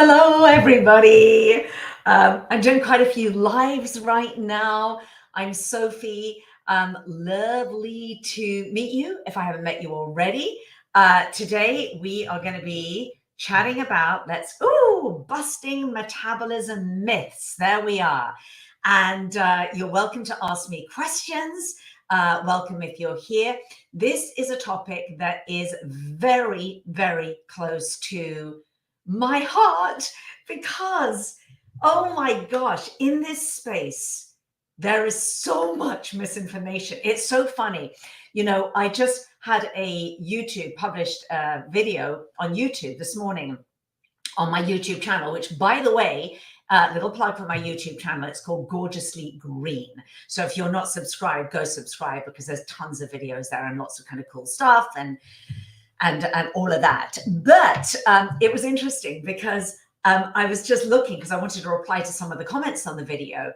Hello, everybody. I'm doing quite a few lives right now. I'm Sophie. Lovely to meet you if I haven't met you already. Today, we are going to be chatting about, busting metabolism myths. There we are. And you're welcome to ask me questions. Welcome if you're here. This is a topic that is very, very close to my heart because, oh my gosh, in this space, there is so much misinformation. It's so funny. You know, I just had a published video on YouTube this morning on my YouTube channel, which, by the way, little plug for my YouTube channel. It's called Gorgeously Green. So if you're not subscribed, go subscribe because there's tons of videos there and lots of kind of cool stuff and all of that. But it was interesting because I was just looking because I wanted to reply to some of the comments on the video.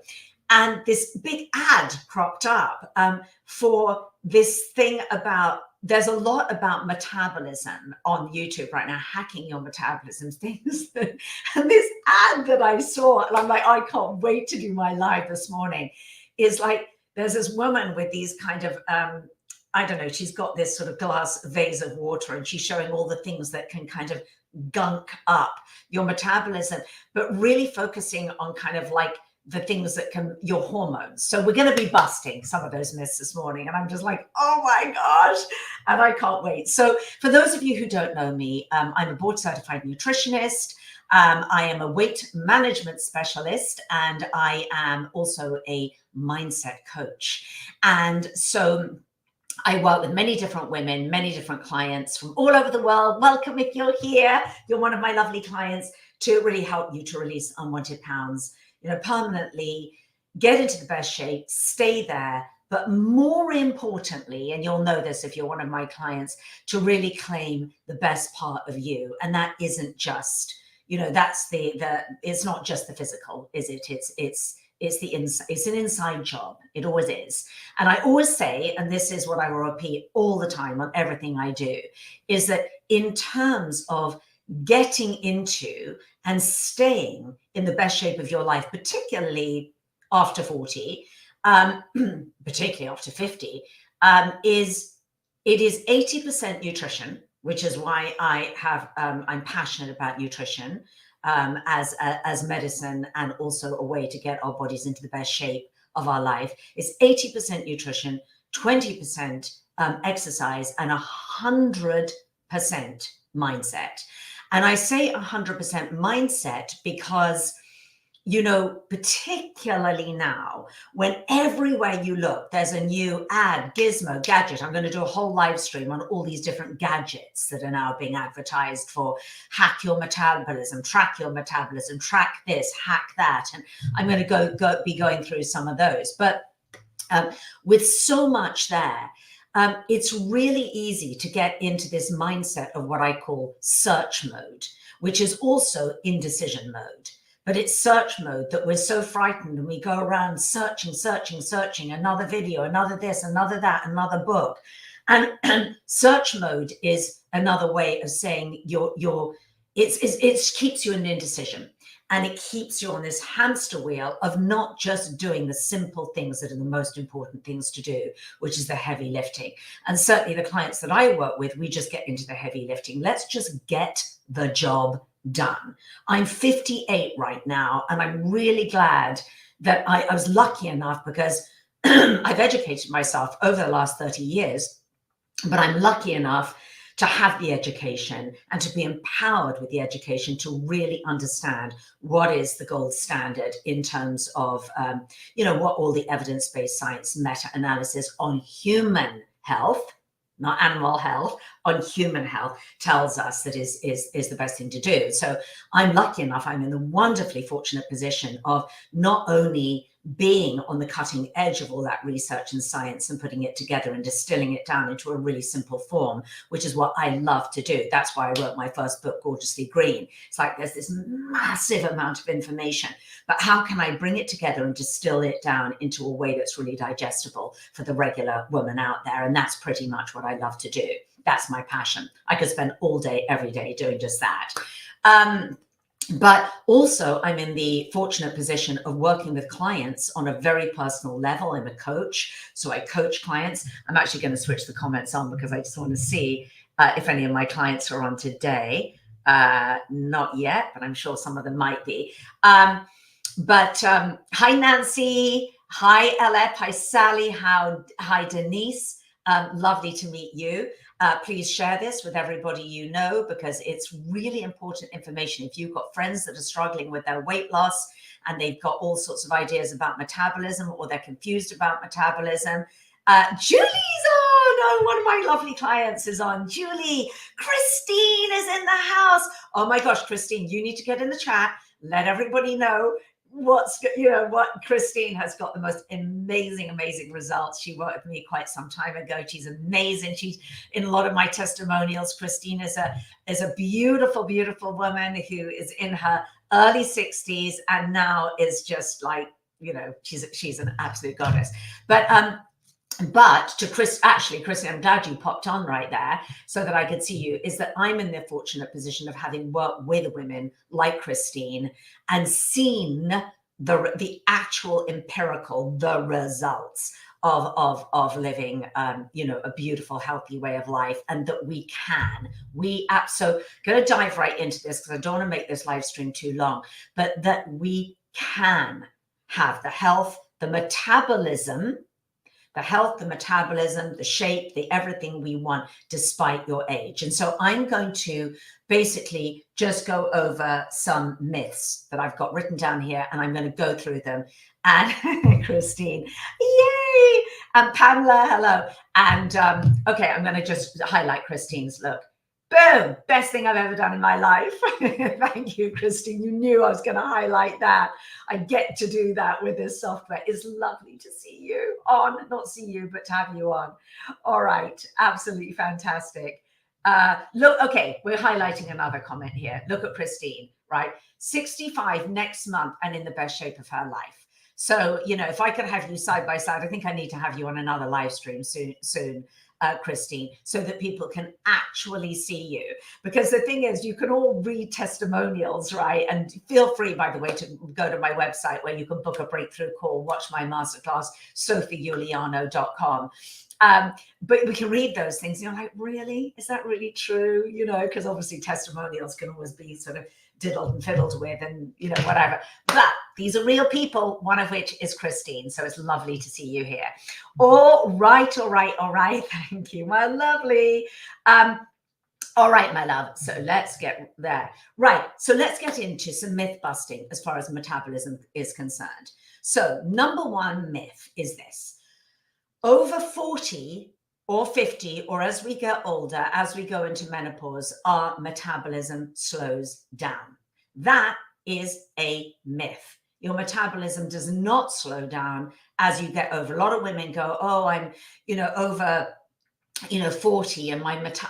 And this big ad cropped up for this thing about, there's a lot about metabolism on YouTube right now, hacking your metabolism things. And this ad that I saw, and I'm like, I can't wait to do my live this morning, is like, there's this woman with these kind of, I don't know, she's got this sort of glass vase of water and she's showing all the things that can kind of gunk up your metabolism, but really focusing on kind of like the things that can, your hormones. So we're going to be busting some of those myths this morning. And I'm just like, oh my gosh, and I can't wait. So for those of you who don't know me, I'm a board certified nutritionist. I am a weight management specialist, and I am also a mindset coach. And so I work with many different women, many different clients from all over the world. Welcome if you're here. You're one of my lovely clients, to really help you to release unwanted pounds, you know, permanently, get into the best shape, stay there. But more importantly, and you'll know this if you're one of my clients, to really claim the best part of you. And that isn't just, you know, that's it's not just the physical, is it? It's an inside job. It always is. And I always say, and this is what I will repeat all the time on everything I do, is that in terms of getting into and staying in the best shape of your life, particularly after 40, particularly after 50, it is 80% nutrition, which is why I'm passionate about nutrition. As medicine and also a way to get our bodies into the best shape of our life. It's 80% nutrition, 20% exercise, and 100% mindset. And I say 100% mindset because, you know, particularly now, when everywhere you look, there's a new ad, gizmo, gadget. I'm going to do a whole live stream on all these different gadgets that are now being advertised for hack your metabolism, track this, hack that. And I'm going to be going through some of those. But with so much there, it's really easy to get into this mindset of what I call search mode, which is also indecision mode. But it's search mode that we're so frightened and we go around searching, another video, another this, another that, another book. And search mode is another way of saying it keeps you in indecision. And it keeps you on this hamster wheel of not just doing the simple things that are the most important things to do, which is the heavy lifting. And certainly the clients that I work with, we just get into the heavy lifting. Let's just get the job done. I'm 58 right now, and I'm really glad that I was lucky enough because I've educated myself over the last 30 years, but I'm lucky enough to have the education and to be empowered with the education to really understand what is the gold standard in terms of, what all the evidence-based science meta-analysis on human health, not animal health, on human health tells us that is the best thing to do. So I'm lucky enough, I'm in the wonderfully fortunate position of not only being on the cutting edge of all that research and science and putting it together and distilling it down into a really simple form, which is what I love to do. That's why I wrote my first book, Gorgeously Green. It's like there's this massive amount of information, but how can I bring it together and distill it down into a way that's really digestible for the regular woman out there? And that's pretty much what I love to do. That's my passion. I could spend all day, every day doing just that. But also, I'm in the fortunate position of working with clients on a very personal level. I'm a coach, so I coach clients. I'm actually going to switch the comments on because I just want to see if any of my clients are on today. Not yet, but I'm sure some of them might be. Hi, Nancy. Hi, LF. Hi, Sally. Hi, Denise. Lovely to meet you. Please share this with everybody you know, because it's really important information. If you've got friends that are struggling with their weight loss and they've got all sorts of ideas about metabolism, or they're confused about metabolism, Julie's on. Oh, one of my lovely clients is on. Julie, Christine is in the house. Oh my gosh, Christine, you need to get in the chat. Let everybody know what Christine has got the most amazing results. She worked with me quite some time ago. She's amazing. She's in a lot of my testimonials. Christine is a beautiful woman who is in her early 60s and now is just like, she's an absolute goddess. But to Christine, I'm glad you popped on right there so that I could see you, is that I'm in the fortunate position of having worked with women like Christine and seen the actual empirical, the results of living, a beautiful, healthy way of life, and that so going to dive right into this because I don't want to make this live stream too long, but that we can have the health, the metabolism, the shape, the everything we want, despite your age. And so I'm going to basically just go over some myths that I've got written down here, and I'm going to go through them. And Christine, yay! And Pamela, hello. And okay, I'm going to just highlight Christine's look. Boom! Best thing I've ever done in my life. Thank you, Christine. You knew I was going to highlight that. I get to do that with this software. It's lovely to see you on, not see you, but to have you on. All right. Absolutely fantastic. Look, okay, we're highlighting another comment here. Look at Christine, right? 65 next month and in the best shape of her life. So, if I could have you side by side, I think I need to have you on another live stream soon. Christine, so that people can actually see you. Because the thing is, you can all read testimonials, right? And feel free, by the way, to go to my website where you can book a breakthrough call, watch my masterclass, sophieuliano.com. But we can read those things. You're like, really? Is that really true? Because obviously testimonials can always be sort of diddled and fiddled with and, whatever. But these are real people, one of which is Christine. So it's lovely to see you here. All right. Thank you, my lovely. All right, my love. So let's get there. Right. So let's get into some myth busting as far as metabolism is concerned. So number one myth is this: over 40 or 50, or as we get older, as we go into menopause, our metabolism slows down. That is a myth. Your metabolism does not slow down as you get over. A lot of women go, oh, I'm, over 40 and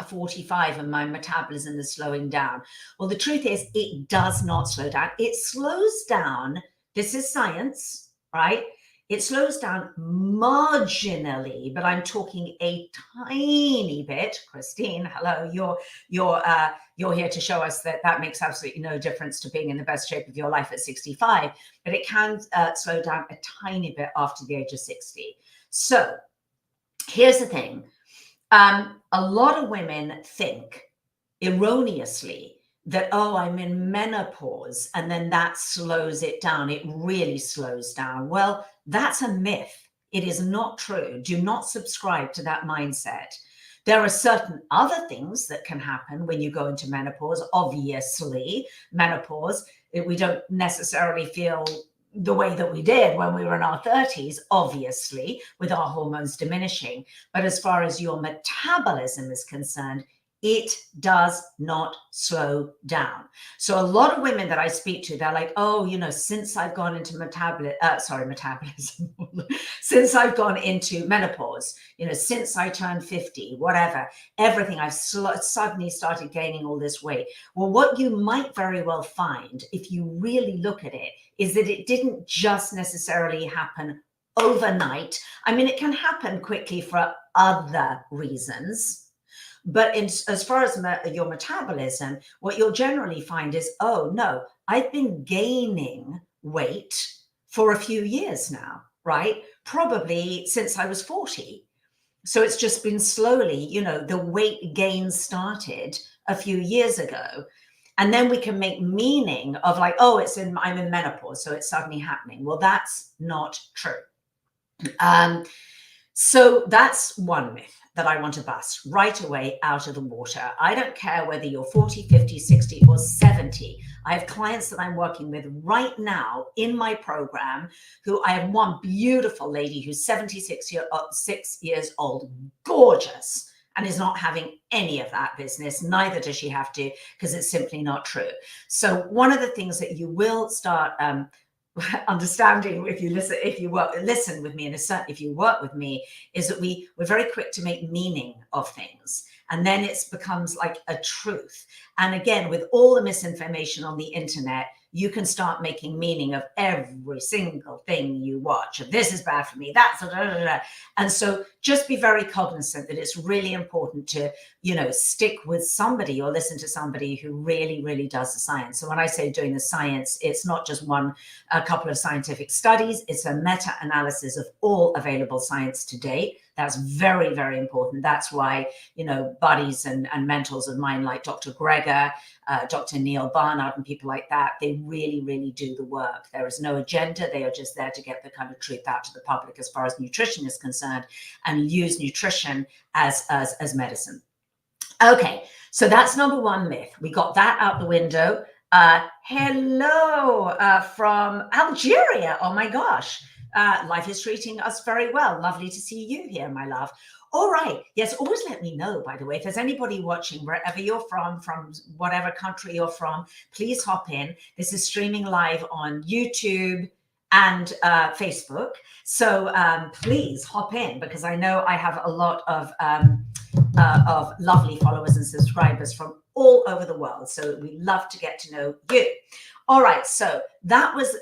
45 and my metabolism is slowing down. Well, the truth is it does not slow down. It slows down. This is science, right? It slows down marginally, but I'm talking a tiny bit. Christine, hello. You're here to show us that makes absolutely no difference to being in the best shape of your life at 65, but it can slow down a tiny bit after the age of 60. So here's the thing. A lot of women think erroneously that, oh, I'm in menopause and then that slows it down. It really slows down. Well, that's a myth. It is not true. Do not subscribe to that mindset. There are certain other things that can happen when you go into menopause. Obviously, menopause, we don't necessarily feel the way that we did when we were in our 30s, obviously, with our hormones diminishing. But as far as your metabolism is concerned, it does not slow down. So a lot of women that I speak to, they're like, oh, since I've gone into metabolism, since I've gone into menopause, since I turned 50, whatever, everything, I've suddenly started gaining all this weight. Well, what you might very well find, if you really look at it, is that it didn't just necessarily happen overnight. I mean, it can happen quickly for other reasons. But as far as your metabolism, what you'll generally find is, oh no, I've been gaining weight for a few years now, right? Probably since I was 40. So it's just been slowly, the weight gain started a few years ago. And then we can make meaning of like, oh, I'm in menopause, so it's suddenly happening. Well, that's not true. So that's one myth that I want to bust right away out of the water. I don't care whether you're 40, 50, 60, or 70. I have clients that I'm working with right now in my program who I have one beautiful lady who's 76 years old, gorgeous, and is not having any of that business. Neither does she have to, because it's simply not true. So one of the things that you will start understanding if you listen with me, and certainly if you work with me, is that we're very quick to make meaning of things, and then it becomes like a truth. And again, with all the misinformation on the internet, you can start making meaning of every single thing you watch. This is bad for me, that's and so just be very cognizant that it's really important to stick with somebody or listen to somebody who really, really does the science. So when I say doing the science, it's not just a couple of scientific studies, it's a meta-analysis of all available science to date. That's very, very important. That's why, buddies and mentors of mine like Dr. Greger, Dr. Neil Barnard and people like that, they really, really do the work. There is no agenda. They are just there to get the kind of truth out to the public as far as nutrition is concerned, and use nutrition as medicine. Okay, so that's number one myth. We got that out the window. Hello from Algeria. Oh my gosh. Life is treating us very well. Lovely to see you here, my love. All right. Yes, always let me know, by the way, if there's anybody watching, wherever you're from whatever country you're from, please hop in. This is streaming live on YouTube and Facebook. So please hop in, because I know I have a lot of lovely followers and subscribers from all over the world. So we love to get to know you. All right. So that was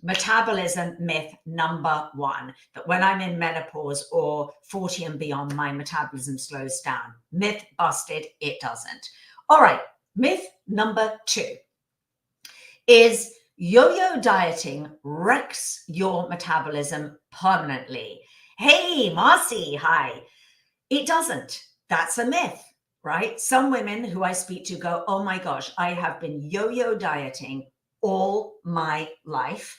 metabolism myth number one, that when I'm in menopause or 40 and beyond, my metabolism slows down. Myth busted, it doesn't. All right, myth number two is yo-yo dieting wrecks your metabolism permanently. Hey, Marcy, hi. It doesn't. That's a myth, right? Some women who I speak to go, oh my gosh, I have been yo-yo dieting all my life.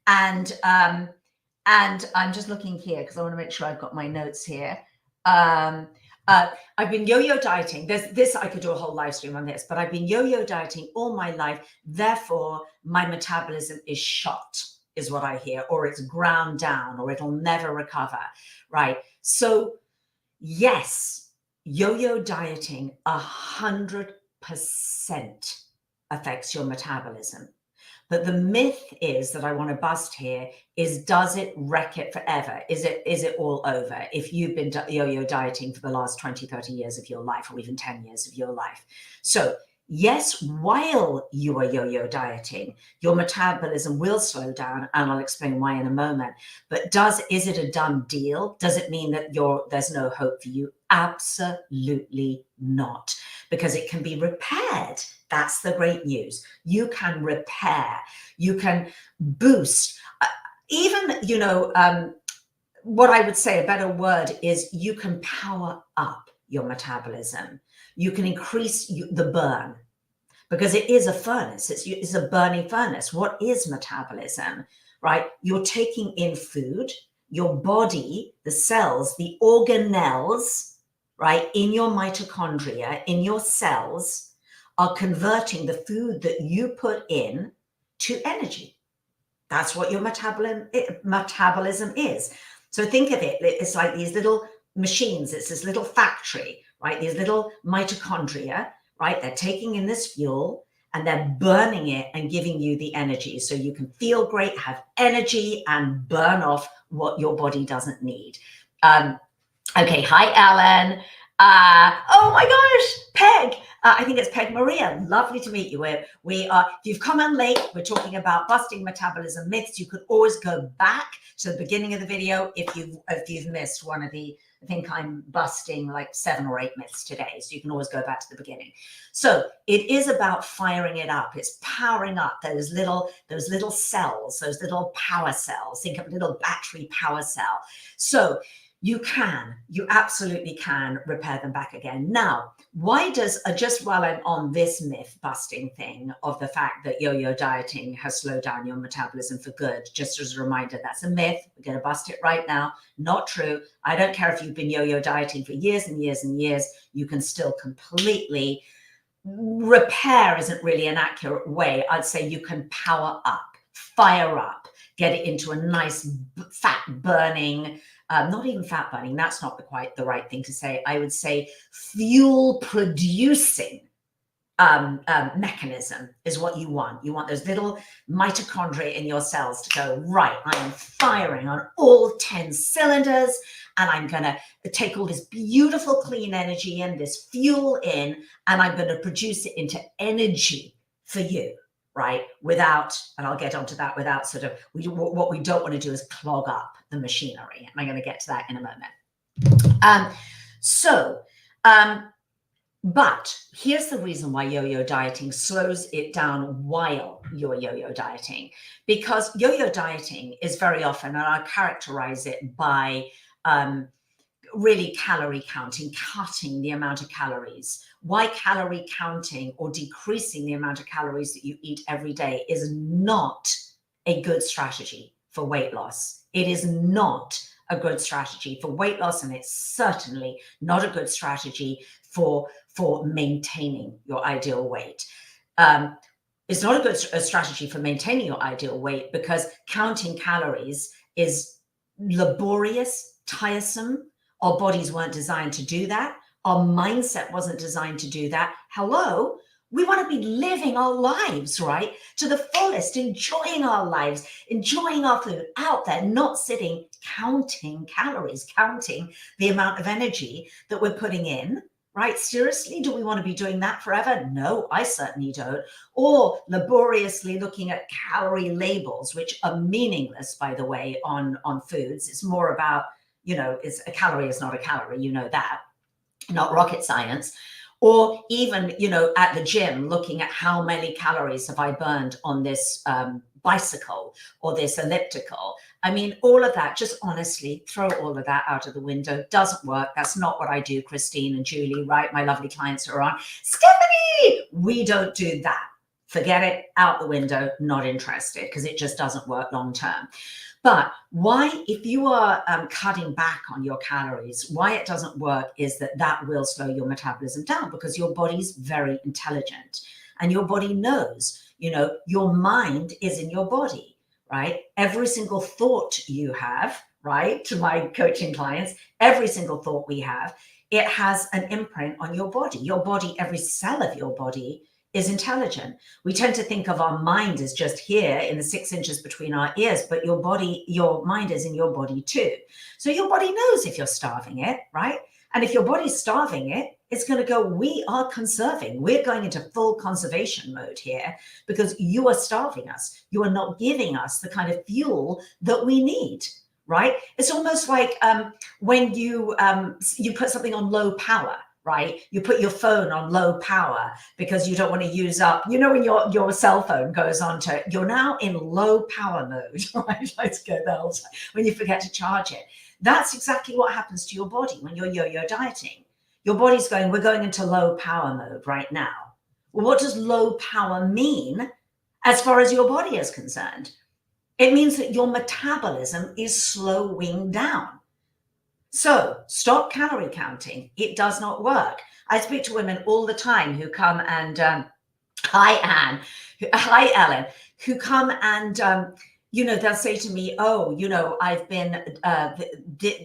And I'm just looking here because I want to make sure I've got my notes here. I've been yo-yo dieting. This I could do a whole live stream on this, but I've been yo-yo dieting all my life. Therefore, my metabolism is shot, is what I hear, or it's ground down, or it'll never recover, right? So yes, yo-yo dieting 100% affects your metabolism. But the myth is that I want to bust here is, does it wreck it forever? Is it all over if you've been yo-yo dieting for the last 20, 30 years of your life, or even 10 years of your life? So yes, while you are yo-yo dieting, your metabolism will slow down, and I'll explain why in a moment. But is it a done deal? Does it mean that there's no hope for you? Absolutely not, because it can be repaired. That's the great news. You can repair, you can boost, even, what I would say a better word is, you can power up your metabolism. You can increase the burn, because it is a furnace. It's a burning furnace. What is metabolism, right? You're taking in food, your body, the cells, the organelles, right, in your mitochondria, in your cells, are converting the food that you put in to energy. That's what your metabolism is. So think of it, it's like these little machines. It's this little factory, right? These little mitochondria, right? They're taking in this fuel and they're burning it and giving you the energy so you can feel great, have energy, and burn off what your body doesn't need. Okay, hi, Alan. Oh my gosh, Peg. I think it's Peg Maria. Lovely to meet you. We are. If you've come in late, we're talking about busting metabolism myths. You could always go back to the beginning of the video if you've missed one of the I think I'm busting like 7 or 8 myths today. So you can always go back to the beginning. So it is about firing it up. It's powering up those little cells, those little power cells. Think of a little battery power cell. So you absolutely can repair them back again. Now, why does, just while I'm on this myth busting thing of the fact that yo-yo dieting has slowed down your metabolism for good, just as a reminder, that's a myth. We're going to bust it right now. Not true. I don't care if you've been yo-yo dieting for years and years and years, you can still completely repair isn't really an accurate way. I'd say you can power up, fire up, get it into a nice fat burning, not even fat burning, that's not quite the right thing to say. I would say fuel producing mechanism is what you want. You want those little mitochondria in your cells to go, right, I am firing on all 10 cylinders and I'm going to take all this beautiful clean energy and this fuel in, and I'm going to produce it into energy for you, right? Without, and I'll get onto that, without sort of, what we don't want to do is clog up the machinery. And I'm going to get to that in a moment. But here's the reason why yo-yo dieting slows it down while you're yo-yo dieting, because yo-yo dieting is very often, and I characterize it by really calorie counting, cutting the amount of calories. Why calorie counting or decreasing the amount of calories that you eat every day is not a good strategy for weight loss. It is not a good strategy for weight loss, and it's certainly not a good strategy for maintaining your ideal weight. It's not a good strategy for maintaining your ideal weight because counting calories is laborious, tiresome. Our bodies weren't designed to do that. Our mindset wasn't designed to do that. Hello? We want to be living our lives, right, to the fullest, enjoying our lives, enjoying our food out there, not sitting counting calories, counting the amount of energy that we're putting in, right? Seriously, do we want to be doing that forever? No, I certainly don't. Or laboriously looking at calorie labels, which are meaningless, by the way, on foods. It's more about, it's a calorie is not a calorie, you know that, not rocket science. Or even, at the gym, looking at how many calories have I burned on this bicycle or this elliptical. I mean, all of that, just honestly, throw all of that out of the window. Doesn't work. That's not what I do, Christine and Julie, right? My lovely clients are on. Stephanie, we don't do that. Forget it, out the window, not interested, because it just doesn't work long term. But why, if you are cutting back on your calories, why it doesn't work is that will slow your metabolism down, because your body's very intelligent and your body knows, your mind is in your body, right? Every single thought you have, right? To my coaching clients, every single thought we have, it has an imprint on your body. Your body, every cell of your body is intelligent. We tend to think of our mind as just here in the 6 inches between our ears, but your mind is in your body too. So your body knows if you're starving it, right? And if your body's starving it, it's going to go, we are conserving. We're going into full conservation mode here because you are starving us. You are not giving us the kind of fuel that we need, right? It's almost like when you put something on low power, right? You put your phone on low power because you don't want to use up, when your cell phone goes on to, you're now in low power mode, right? Let's go the whole time when you forget to charge it. That's exactly what happens to your body when you're yo-yo dieting. Your body's going, we're going into low power mode right now. Well, what does low power mean as far as your body is concerned? It means that your metabolism is slowing down. So stop calorie counting. It does not work. I speak to women all the time who come and, hi, Ellen, who come and, they'll say to me, oh, I've been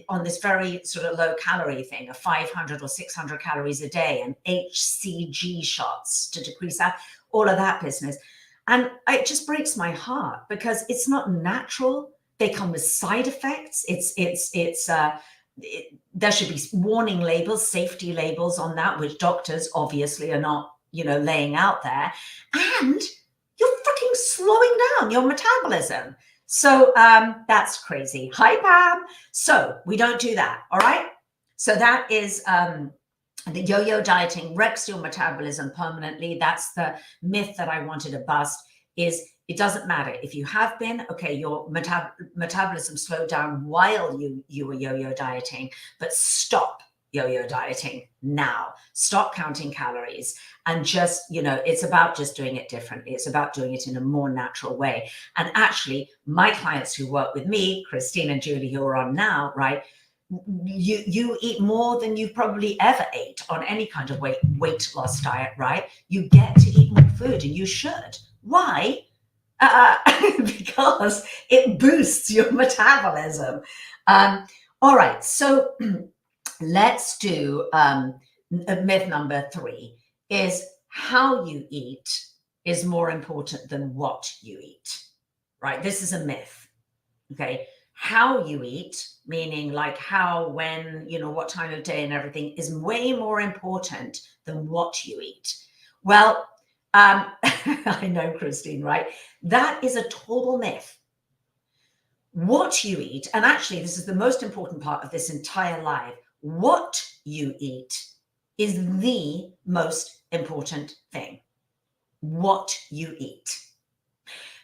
on this very sort of low calorie thing of 500 or 600 calories a day and HCG shots to decrease that, all of that business. And it just breaks my heart because it's not natural. They come with side effects. There should be warning labels, safety labels on that, which doctors obviously are not, laying out there. And you're freaking slowing down your metabolism. So that's crazy. Hi, Pam. So we don't do that. All right. So that is the yo-yo dieting wrecks your metabolism permanently. That's the myth that I wanted to bust. Is it doesn't matter if you have been, okay, your metabolism slowed down while you were yo-yo dieting, but stop yo-yo dieting now. Stop counting calories and just, it's about just doing it differently. It's about doing it in a more natural way. And actually, my clients who work with me, Christine and Julie, who are on now, right? You eat more than you probably ever ate on any kind of weight loss diet, right? You get to eat more food, and you should. Why? Because it boosts your metabolism. All right, so let's do myth number 3 is how you eat is more important than what you eat, right? This is a myth, okay? How you eat, meaning like how, when, what time of day and everything, is way more important than what you eat. Well, I know, Christine, right? That is a total myth. What you eat, and actually this is the most important part of this entire life, what you eat is the most important thing. What you eat.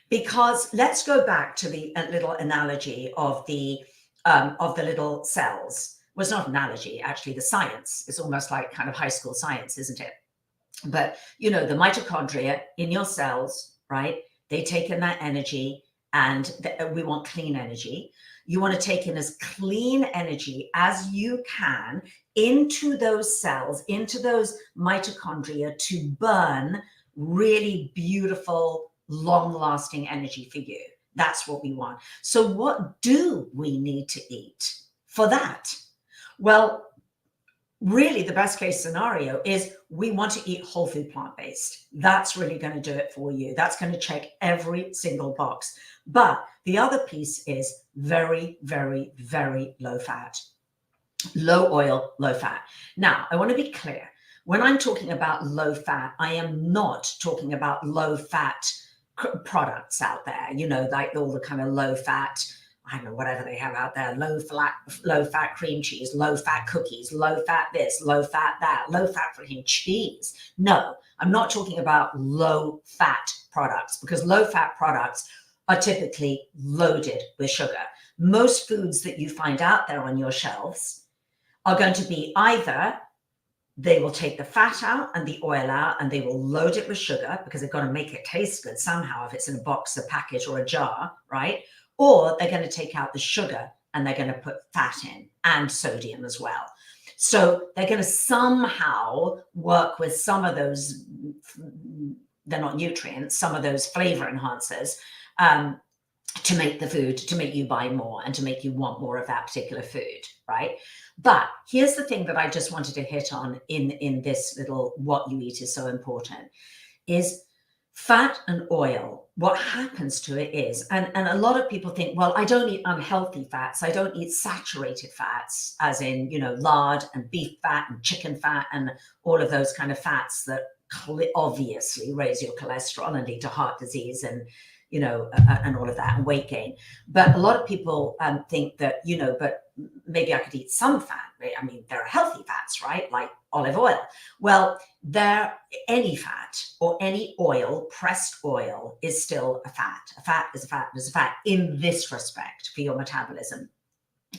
Because let's go back to the little analogy of the little cells. Well, it's not an analogy, actually, the science. It's almost like kind of high school science, isn't it? But, the mitochondria in your cells, right? They take in that energy, and we want clean energy. You want to take in as clean energy as you can into those cells, into those mitochondria, to burn really beautiful, long-lasting energy for you. That's what we want. So what do we need to eat for that? Well, really, the best case scenario is we want to eat whole food plant-based. That's really going to do it for you. That's going to check every single box. But the other piece is very, very, very low fat, low oil, low fat. Now, I want to be clear. When I'm talking about low fat, I am not talking about low fat products out there, like all the kind of low fat, I don't know, whatever they have out there, low fat cream cheese, low fat cookies, low fat this, low fat that, low fat freaking cheese. No, I'm not talking about low fat products, because low fat products are typically loaded with sugar. Most foods that you find out there on your shelves are going to be either they will take the fat out and the oil out, and they will load it with sugar because they've got to make it taste good somehow, if it's in a box, a package, or a jar, right? Or they're going to take out the sugar and they're going to put fat in, and sodium as well. So they're going to somehow work with some of those, they're not nutrients, some of those flavor enhancers, to make the food, to make you buy more and to make you want more of that particular food, right? But here's the thing that I just wanted to hit on in this little what you eat is so important, is fat and oil. What happens to it is, and a lot of people think, well, I don't eat unhealthy fats. I don't eat saturated fats, as in, lard and beef fat and chicken fat and all of those kind of fats that obviously raise your cholesterol and lead to heart disease and, and all of that, and weight gain. But a lot of people think that, but maybe I could eat some fat. I mean, there are healthy fats, right? Like olive oil. Well, any fat or any oil, pressed oil, is still a fat. A fat is a fat is a fat in this respect for your metabolism.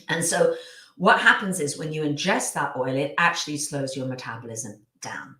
And so what happens is when you ingest that oil, it actually slows your metabolism down.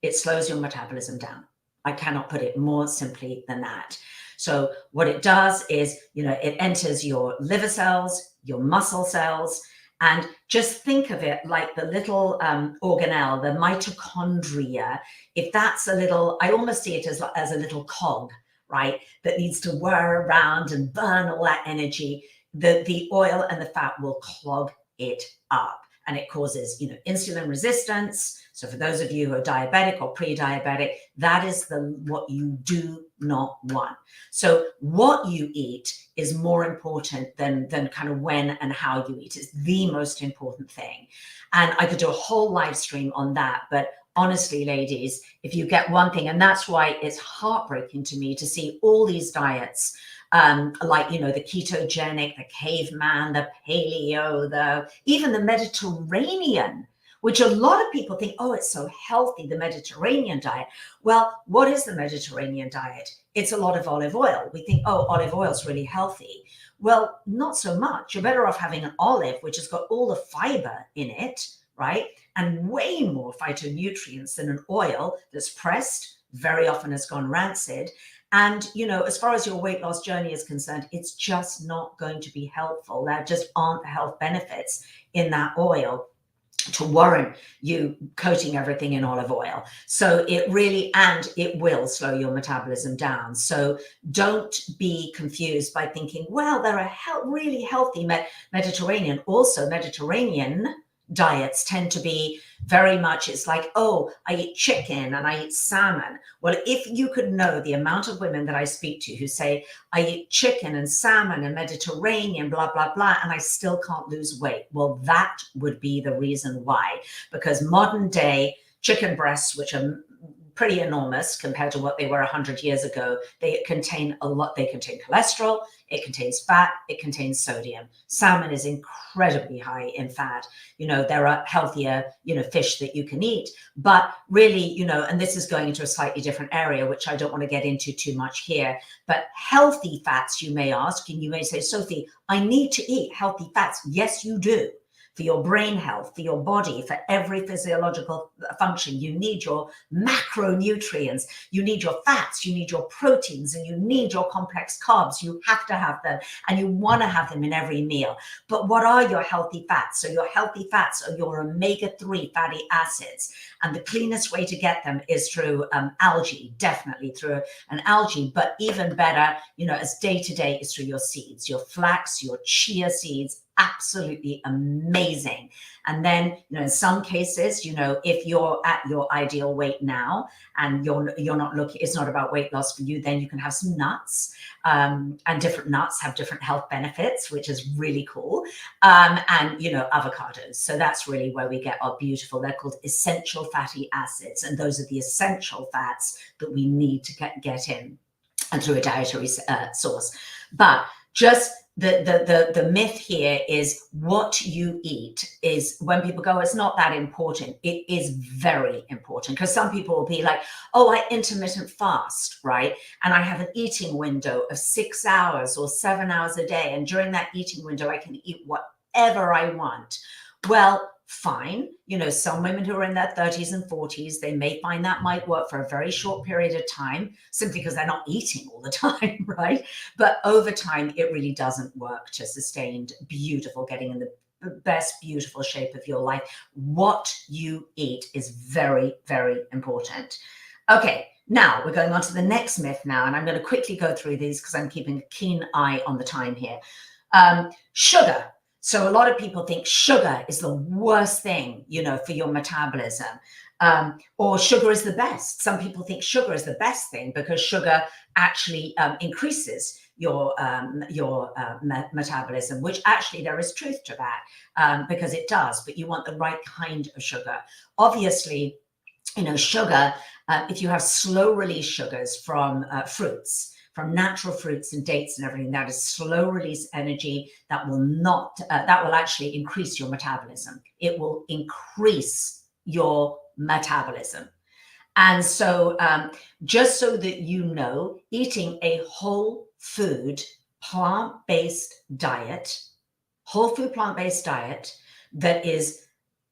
It slows your metabolism down. I cannot put it more simply than that. So what it does is, it enters your liver cells, your muscle cells, and just think of it like the little organelle, the mitochondria. If that's a little, I almost see it as a little cog, right, that needs to whir around and burn all that energy. The oil and the fat will clog it up, and it causes, insulin resistance. So for those of you who are diabetic or pre-diabetic, that is what you do not want. So what you eat is more important than kind of when and how you eat. It's the most important thing. And I could do a whole live stream on that. But honestly, ladies, if you get one thing, and that's why it's heartbreaking to me to see all these diets like, you know, the ketogenic, the caveman, the paleo, even the Mediterranean, which a lot of people think, oh, it's so healthy, the Mediterranean diet. Well, what is the Mediterranean diet? It's a lot of olive oil. We think, oh, olive oil is really healthy. Well, not so much. You're better off having an olive, which has got all the fiber in it, right? And way more phytonutrients than an oil that's pressed, very often has gone rancid. And, you know, as far as your weight loss journey is concerned, it's just not going to be helpful. There just aren't the health benefits in that oil to warrant you coating everything in olive oil. So it really, and it will slow your metabolism down. So don't be confused by thinking, well, there are really healthy Mediterranean. Also, Mediterranean diets tend to be very much, it's like, oh, I eat chicken and I eat salmon. Well, if you could know the amount of women that I speak to who say, I eat chicken and salmon and Mediterranean, blah, blah, blah, and I still can't lose weight. Well, that would be the reason why, because modern day chicken breasts, which are pretty enormous compared to what they were 100 years ago, they contain a lot. They contain cholesterol, it contains fat, it contains sodium. Salmon is incredibly high in fat. You know, there are healthier, you know, fish that you can eat, but really, you know, and this is going into a slightly different area, which I don't want to get into too much here, but healthy fats, you may ask, and you may say, Sophie, I need to eat healthy fats. Yes, you do. For your brain health, for your body, for every physiological function, you need your macronutrients, you need your fats, you need your proteins, and you need your complex carbs. You have to have them, and you want to have them in every meal. But what are your healthy fats? So your healthy fats are your omega-3 fatty acids, and the cleanest way to get them is through algae, definitely through an algae, but even better, you know, as day-to-day is through your seeds, your flax, your chia seeds. Absolutely amazing. And then, you know, in some cases, you know, if you're at your ideal weight now and you're not looking, it's not about weight loss for you, then you can have some nuts, and different nuts have different health benefits, which is really cool. And, you know, avocados. So that's really where we get our beautiful, they're called essential fatty acids. And those are the essential fats that we need to get in and through a dietary source. But just the myth here is what you eat is, when people go, it's not that important. It is very important, because some people will be like, oh, I intermittent fast, right? And I have an eating window of 6 hours or 7 hours a day. And during that eating window, I can eat whatever I want. Well, fine. You know, some women who are in their 30s and 40s, they may find that might work for a very short period of time, simply because they're not eating all the time, right? But over time, it really doesn't work to sustained, beautiful, getting in the best, beautiful shape of your life. What you eat is very, very important. Okay, now we're going on to the next myth now, and I'm going to quickly go through these because I'm keeping a keen eye on the time here. Sugar. So a lot of people think sugar is the worst thing, you know, for your metabolism, or sugar is the best. Some people think sugar is the best thing because sugar actually increases your metabolism, which actually there is truth to that, because it does, but you want the right kind of sugar. Obviously, you know, sugar, if you have slow release sugars from fruits, from natural fruits and dates and everything, that is slow release energy that will not, that will actually increase your metabolism. It will increase your metabolism. And so just so that you know, eating a whole food, plant-based diet, whole food, plant-based diet that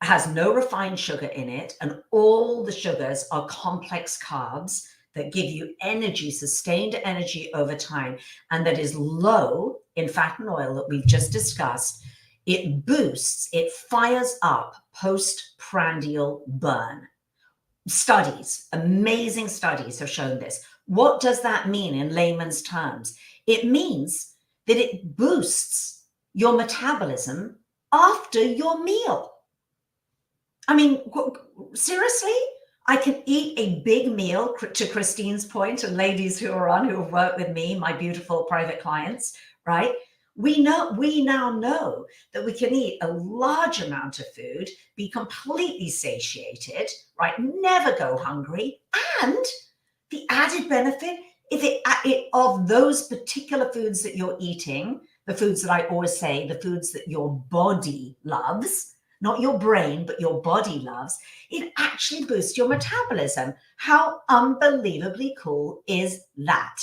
has no refined sugar in it, and all the sugars are complex carbs that give you energy, sustained energy over time, and that is low in fat and oil that we've just discussed, it boosts, it fires up postprandial burn. Studies, amazing studies have shown this. What does that mean in layman's terms? It means that it boosts your metabolism after your meal. I mean, seriously? I can eat a big meal, to Christine's point, and ladies who are on, who have worked with me, my beautiful private clients, right? We now know that we can eat a large amount of food, be completely satiated, right? Never go hungry. And the added benefit if it of those particular foods that you're eating, the foods that I always say, the foods that your body loves, not your brain, but your body loves, it actually boosts your metabolism. How unbelievably cool is that?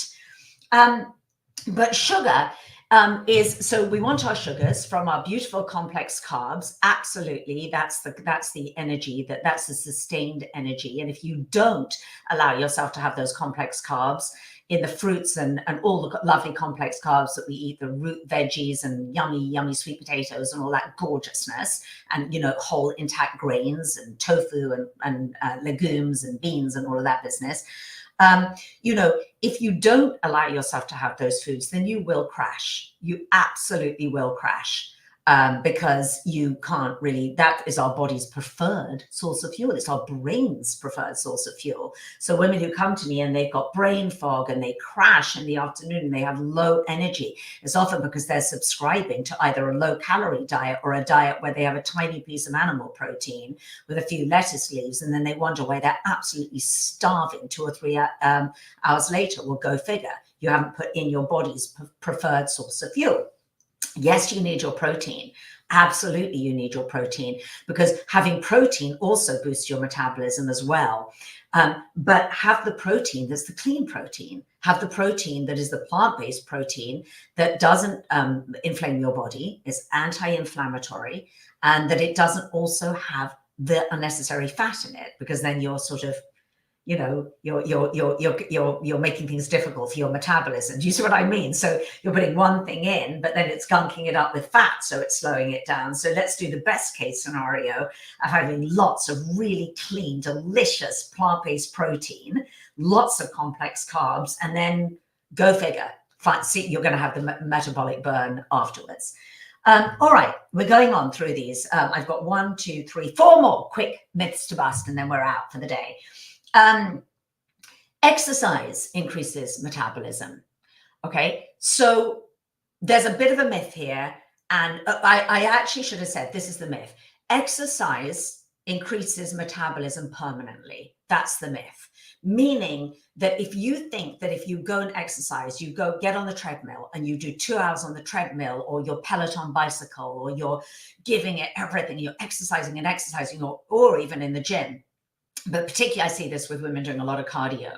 But sugar so we want our sugars from our beautiful complex carbs. Absolutely, that's the energy, that's the sustained energy. And if you don't allow yourself to have those complex carbs in the fruits and all the lovely complex carbs that we eat, the root veggies and yummy sweet potatoes and all that gorgeousness, and whole intact grains and tofu and legumes and beans and all of that business. If you don't allow yourself to have those foods, then you will crash. You absolutely will crash. Because you can't really, that is our body's preferred source of fuel. It's our brain's preferred source of fuel. So women who come to me and they've got brain fog and they crash in the afternoon and they have low energy, it's often because they're subscribing to either a low calorie diet or a diet where they have a tiny piece of animal protein with a few lettuce leaves, and then they wonder why they're absolutely starving 2 or 3 hours later. Well, go figure. You haven't put in your body's preferred source of fuel. Yes, you need your protein. Absolutely, you need your protein, because having protein also boosts your metabolism as well. But have the protein that's the clean protein. Have the protein that is the plant-based protein that doesn't inflame your body, is anti-inflammatory, and that it doesn't also have the unnecessary fat in it, because then you're sort of you're making things difficult for your metabolism. Do you see what I mean? So you're putting one thing in, but then it's gunking it up with fat, so it's slowing it down. So let's do the best case scenario of having lots of really clean, delicious plant-based protein, lots of complex carbs, and then go figure. See, you're going to have the metabolic burn afterwards. All right, we're going on through these. I've got 1, 2, 3, 4 more quick myths to bust, and then we're out for the day. Exercise increases metabolism. Okay, so there's a bit of a myth here, and I actually should have said this is the myth. Exercise increases metabolism permanently. That's the myth. Meaning that if you think that if you go and exercise, you go get on the treadmill and you do 2 hours on the treadmill or your Peloton bicycle, or you're giving it everything, you're exercising and exercising, or even in the gym. But particularly I see this with women doing a lot of cardio.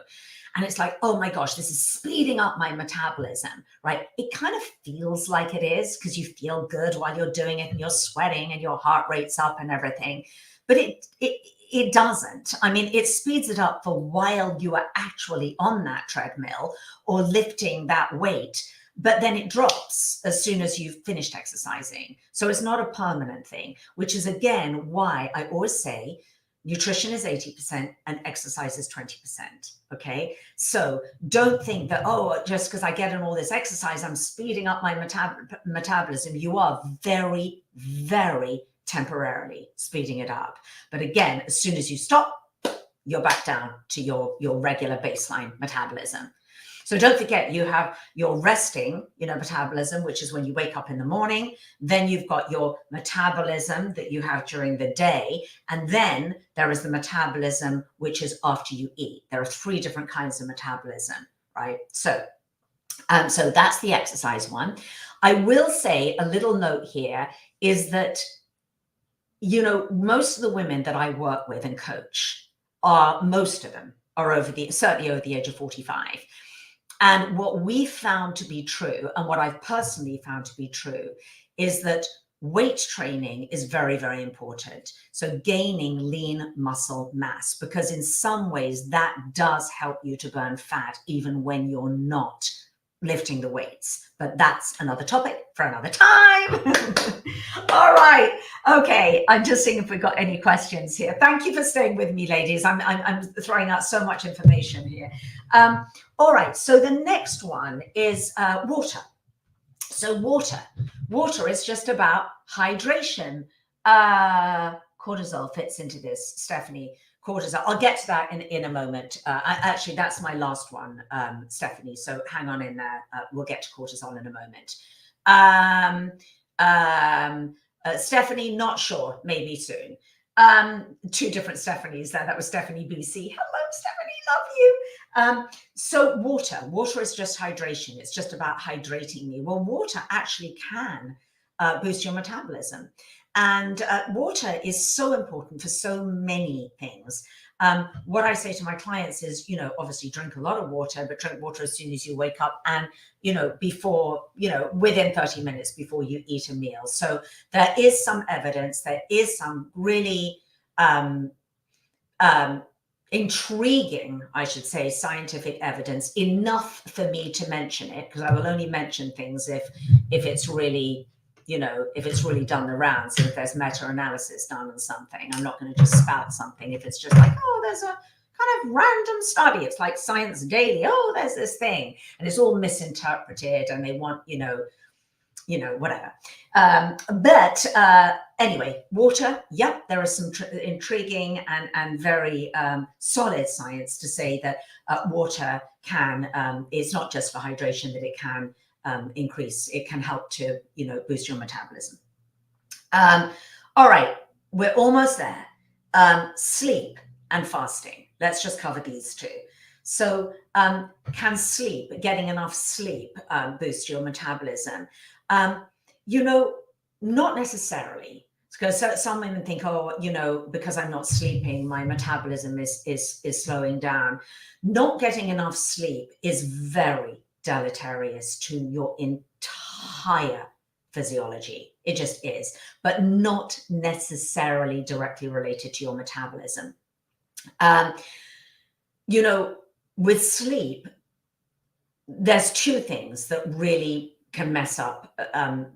And it's like, oh my gosh, this is speeding up my metabolism, right? It kind of feels like it is, because you feel good while you're doing it and you're sweating and your heart rate's up and everything. But it doesn't. I mean, it speeds it up for while you are actually on that treadmill or lifting that weight. But then it drops as soon as you've finished exercising. So it's not a permanent thing, which is, again, why I always say, nutrition is 80% and exercise is 20%. Okay. So don't think that, oh, just because I get in all this exercise, I'm speeding up my metabolism. You are very, very temporarily speeding it up. But again, as soon as you stop, you're back down to your regular baseline metabolism. So don't forget, you have your resting, metabolism, which is when you wake up in the morning. Then you've got your metabolism that you have during the day. And then there is the metabolism, which is after you eat. There are 3 different kinds of metabolism, right? So that's the exercise one. I will say a little note here is that, most of the women that I work with and coach most of them are certainly over the age of 45. And what we found to be true, and what I've personally found to be true, is that weight training is very, very important. So gaining lean muscle mass, because in some ways that does help you to burn fat even when you're not lifting the weights. But that's another topic for another time. All right. Okay. I'm just seeing if we've got any questions here. Thank you for staying with me, ladies. I'm throwing out so much information here. All right. So the next one is water. So water is just about hydration. Cortisol fits into this, Stephanie. Cortisol. I'll get to that in a moment. Actually, that's my last one, Stephanie. So hang on in there. We'll get to cortisol in a moment. Stephanie, not sure. Maybe soon. Two different Stephanies there. That was Stephanie BC. Hello, Stephanie, love you. So water is just hydration. It's just about hydrating me. Well, water actually can boost your metabolism. And water is so important for so many things. What I say to my clients is, obviously drink a lot of water, but drink water as soon as you wake up and, before, within 30 minutes before you eat a meal. So there is some evidence, there is some really intriguing, I should say, scientific evidence, enough for me to mention it, because I will only mention things if it's really, if it's really done the rounds, so if there's meta-analysis done on something. I'm not going to just spout something if it's just like, oh, there's a kind of random study. It's like Science Daily. Oh, there's this thing. And it's all misinterpreted and they want, whatever. But anyway, water, yep, there is some intriguing and very solid science to say that water can, it's not just for hydration, that it can increase, it can help to, boost your metabolism. All right, we're almost there. Sleep and fasting. Let's just cover these two. So can sleep, getting enough sleep, boost your metabolism? Not necessarily, because some women think, oh, because I'm not sleeping, my metabolism is slowing down. Not getting enough sleep is very deleterious to your entire physiology. It just is, but not necessarily directly related to your metabolism. With sleep, there's two things that really can mess up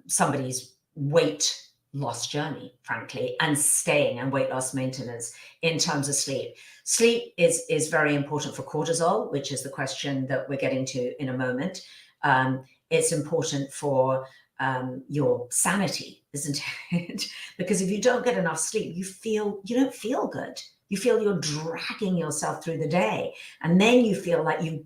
somebody's weight loss journey, frankly, and staying and weight loss maintenance in terms of sleep. Sleep is very important for cortisol, which is the question that we're getting to in a moment. It's important for your sanity, isn't it? Because if you don't get enough sleep, you don't feel good. You feel you're dragging yourself through the day. And then you feel like you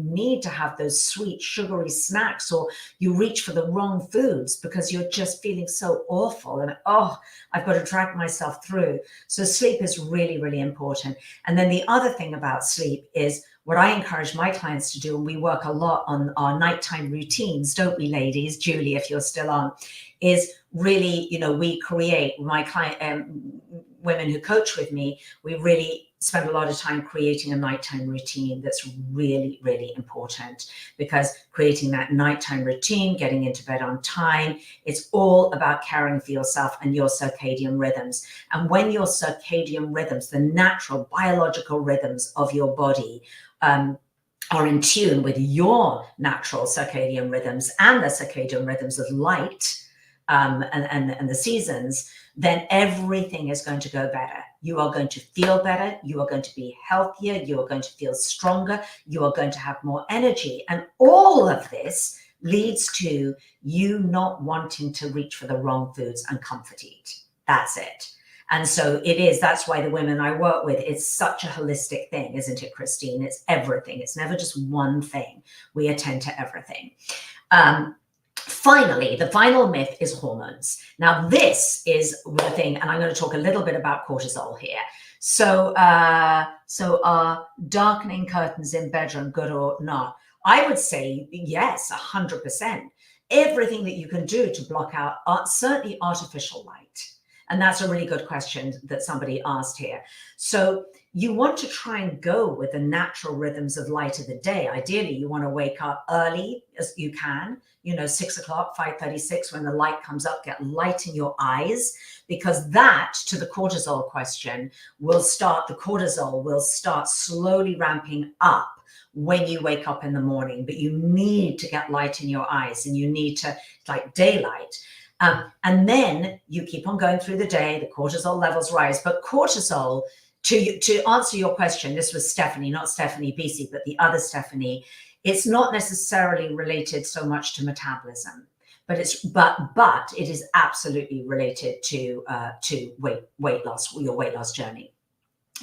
need to have those sweet, sugary snacks, or you reach for the wrong foods because you're just feeling so awful. And, I've got to drag myself through. So sleep is really, really important. And then the other thing about sleep is what I encourage my clients to do, and we work a lot on our nighttime routines, don't we, ladies? Julie, if you're still on, is really, we create, my client, women who coach with me, we really spend a lot of time creating a nighttime routine that's really, really important, because creating that nighttime routine, getting into bed on time, it's all about caring for yourself and your circadian rhythms. And when your circadian rhythms, the natural biological rhythms of your body, are in tune with your natural circadian rhythms and the circadian rhythms of light, and the seasons, then everything is going to go better. You are going to feel better. You are going to be healthier. You are going to feel stronger. You are going to have more energy. And all of this leads to you not wanting to reach for the wrong foods and comfort eat. That's it. And so that's why the women I work with, it's such a holistic thing, isn't it, Christine? It's everything. It's never just one thing. We attend to everything. Finally, the final myth is hormones. Now, this is the thing, and I'm going to talk a little bit about cortisol here. So are darkening curtains in bedroom good or not? I would say yes, 100%. Everything that you can do to block out certainly artificial light. And that's a really good question that somebody asked here. So you want to try and go with the natural rhythms of light of the day. Ideally, you want to wake up early as you can, 6 o'clock, 5:36, when the light comes up, get light in your eyes, because that, to the cortisol question, the cortisol will start slowly ramping up when you wake up in the morning. But you need to get light in your eyes, and you need to, like daylight. And then you keep on going through the day, the cortisol levels rise. But cortisol, to answer your question, this was Stephanie, not Stephanie BC, but the other Stephanie, it's not necessarily related so much to metabolism, but it is absolutely related to weight loss, your weight loss journey,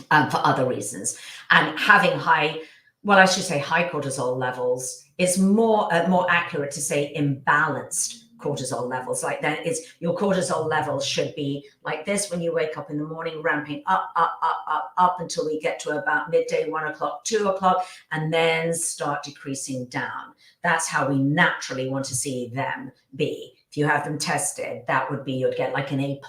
for other reasons. And having high cortisol levels is more accurate to say imbalanced cortisol levels. Like then it's your cortisol levels should be like this when you wake up in the morning, ramping up until we get to about midday, 1 o'clock, 2 o'clock, and then start decreasing down. That's how we naturally want to see them be. If you have them tested, that would be, you'd get like an A+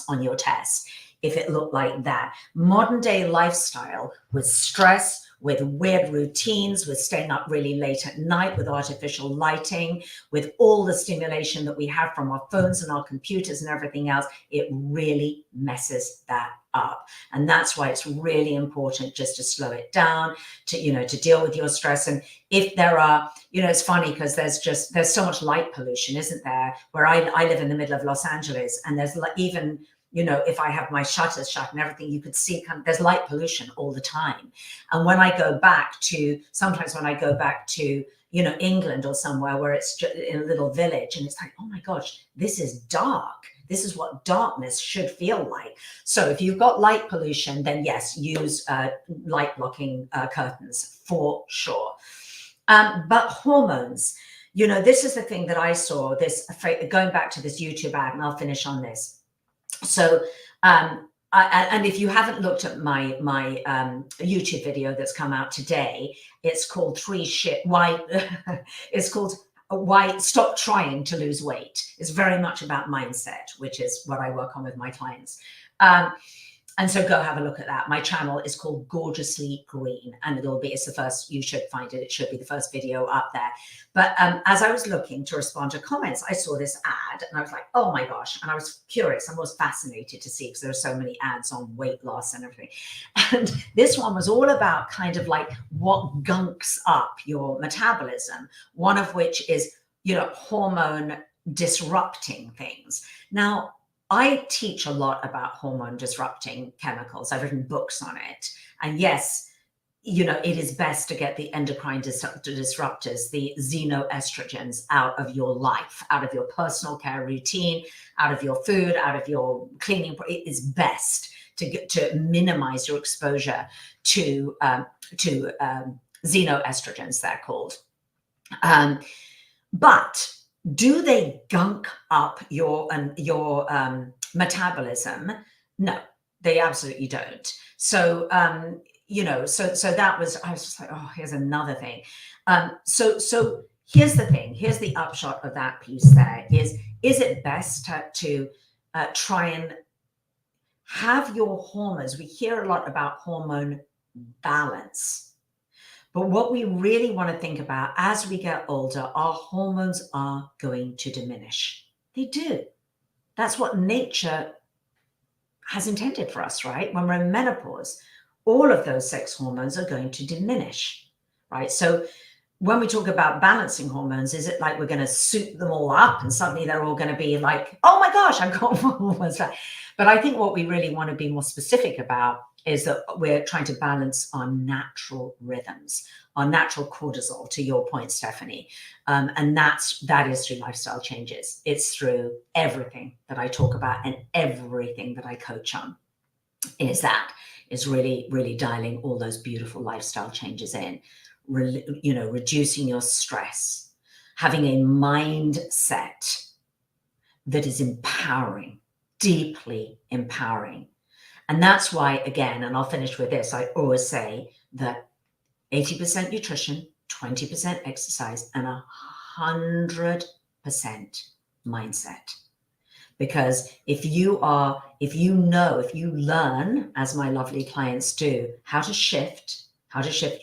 on your test if it looked like that. Modern day lifestyle with stress, with weird routines, with staying up really late at night, with artificial lighting, with all the stimulation that we have from our phones and our computers and everything else, it really messes that up. And that's why it's really important just to slow it down, to, you know, to deal with your stress. And if there are, you know, it's funny because there's so much light pollution, isn't there? Where I live in the middle of Los Angeles, and there's even, you know, if I have my shutters shut and everything, you could see there's light pollution all the time. And when I go back to, sometimes when I go back to, you know, England or somewhere where it's just in a little village, and it's like, oh my gosh, this is dark. This is what darkness should feel like. So if you've got light pollution, then yes, use light blocking curtains for sure. But hormones, you know, this is the thing that I saw, this, going back to this YouTube ad, and I'll finish on this. So, and if you haven't looked at my YouTube video that's come out today, it's called it's called Why Stop Trying to Lose Weight. It's very much about mindset, which is what I work on with my clients. And so go have a look at that. My channel is called Gorgeously Green, and it's the first, you should find it. It should be the first video up there. But as I was looking to respond to comments, I saw this ad and I was like, oh my gosh. And I was curious and was fascinated to see, because there are so many ads on weight loss and everything. And this one was all about kind of like what gunks up your metabolism, one of which is, you know, hormone disrupting things. Now, I teach a lot about hormone disrupting chemicals. I've written books on it. And yes, you know, it is best to get the endocrine disruptors, the xenoestrogens, out of your life, out of your personal care routine, out of your food, out of your cleaning. It is best to minimize your exposure to xenoestrogens, they're called. But do they gunk up your metabolism? No, they absolutely don't. So, you know, so that was, I was just like, oh, here's another thing. So here's the thing. Here's the upshot of that piece there is it best to try and have your hormones? We hear a lot about hormone balance. But what we really want to think about as we get older, our hormones are going to diminish. They do. That's what nature has intended for us, right? When we're in menopause, all of those sex hormones are going to diminish, right? So when we talk about balancing hormones, is it like we're going to soup them all up and suddenly they're all going to be like, oh my gosh, I've got hormones back. But I think what we really want to be more specific about is that we're trying to balance our natural rhythms, our natural cortisol, to your point, Stephanie. And that is through lifestyle changes. It's through everything that I talk about and everything that I coach on is really, really dialing all those beautiful lifestyle changes in, you know, reducing your stress, having a mindset that is empowering, deeply empowering. And that's why, again, and I'll finish with this, I always say that 80% nutrition, 20% exercise, and 100% mindset. Because if you learn, as my lovely clients do, how to shift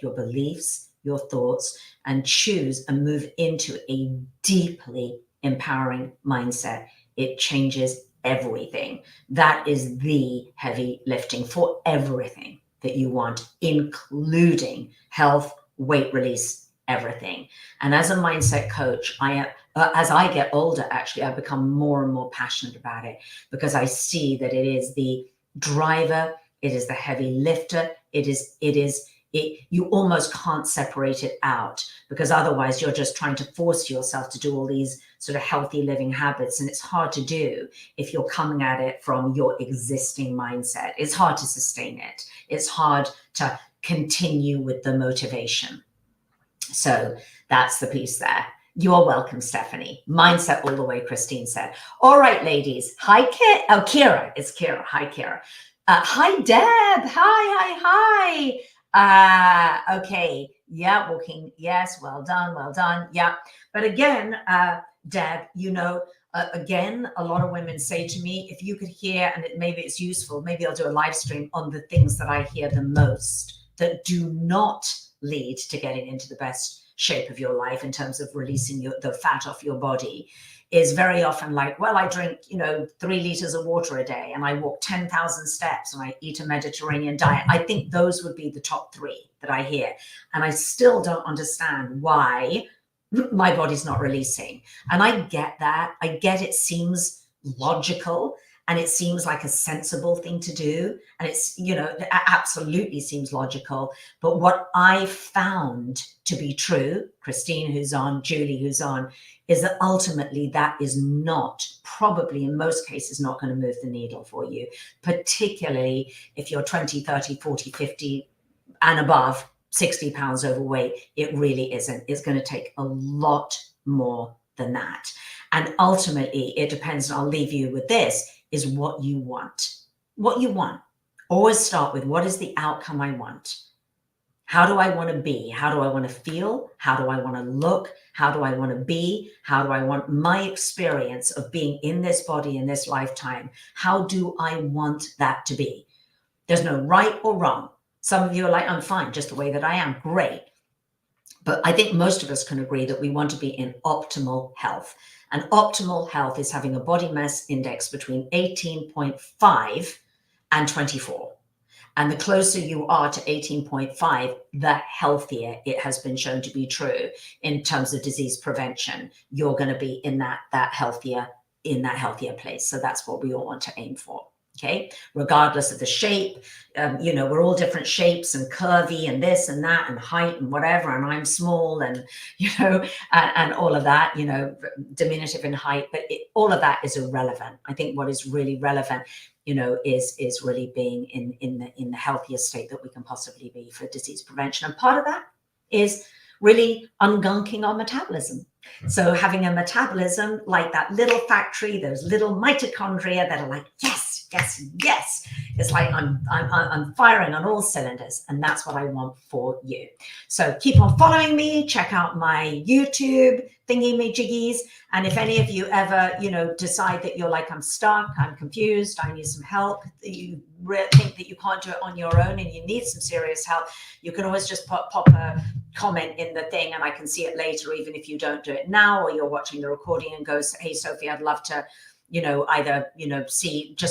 your beliefs, your thoughts, and choose and move into a deeply empowering mindset, it changes everything. That is the heavy lifting for everything that you want, including health, weight release, everything. And as a mindset coach, as I get older, actually, I become more and more passionate about it, because I see that it is the driver, it is the heavy lifter, you almost can't separate it out, because otherwise you're just trying to force yourself to do all these sort of healthy living habits. And it's hard to do if you're coming at it from your existing mindset. It's hard to sustain it. It's hard to continue with the motivation. So that's the piece there. You're welcome, Stephanie. Mindset all the way, Christine said. All right, ladies. Hi, Kira. It's Kira. Hi, Kira. Hi, Deb. Hi. Okay. Yeah, walking. Yes. Well done. Well done. Yeah. But again, Deb, again, a lot of women say to me, if you could hear, and maybe it's useful, maybe I'll do a live stream on the things that I hear the most that do not lead to getting into the best shape of your life in terms of releasing the fat off your body, is very often like, well, I drink 3 liters of water a day, and I walk 10,000 steps, and I eat a Mediterranean diet. I think those would be the top 3 that I hear, and I still don't understand why my body's not releasing. And I get that. I get it seems logical, and it seems like a sensible thing to do, and it absolutely seems logical. But what I found to be true, Christine who's on, Julie who's on, is that ultimately that is not, probably in most cases, not going to move the needle for you, particularly if you're 20, 30, 40, 50 and above, 60 pounds overweight. It really isn't. It's going to take a lot more than that. And ultimately, it depends, and I'll leave you with this, is what you want. What you want. Always start with, what is the outcome I want? How do I want to be? How do I want to feel? How do I want to look? How do I want to be? How do I want my experience of being in this body in this lifetime? How do I want that to be? There's no right or wrong. Some of you are like, I'm fine just the way that I am. Great. But I think most of us can agree that we want to be in optimal health. And optimal health is having a body mass index between 18.5 and 24. And the closer you are to 18.5, the healthier it has been shown to be true in terms of disease prevention. You're going to be in that healthier place. So that's what we all want to aim for. Okay, regardless of the shape, we're all different shapes and curvy and this and that and height and whatever. And I'm small and, and all of that, diminutive in height, but all of that is irrelevant. I think what is really relevant, is really being in the healthiest state that we can possibly be for disease prevention. And part of that is really ungunking our metabolism. So having a metabolism like that little factory, those little mitochondria that are like, yes. It's like I'm firing on all cylinders, and that's what I want for you. So keep on following me. Check out my YouTube thingy-majiggies. And if any of you ever, decide that you're like, I'm stuck, I'm confused, I need some help, you think that you can't do it on your own and you need some serious help, you can always just pop a comment in the thing, and I can see it later, even if you don't do it now, or you're watching the recording and go, hey, Sophie, I'd love to either,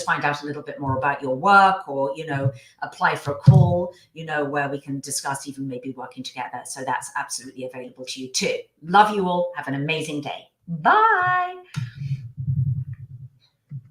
find out a little bit more about your work, or, apply for a call, where we can discuss even maybe working together. So that's absolutely available to you too. Love you all. Have an amazing day. Bye.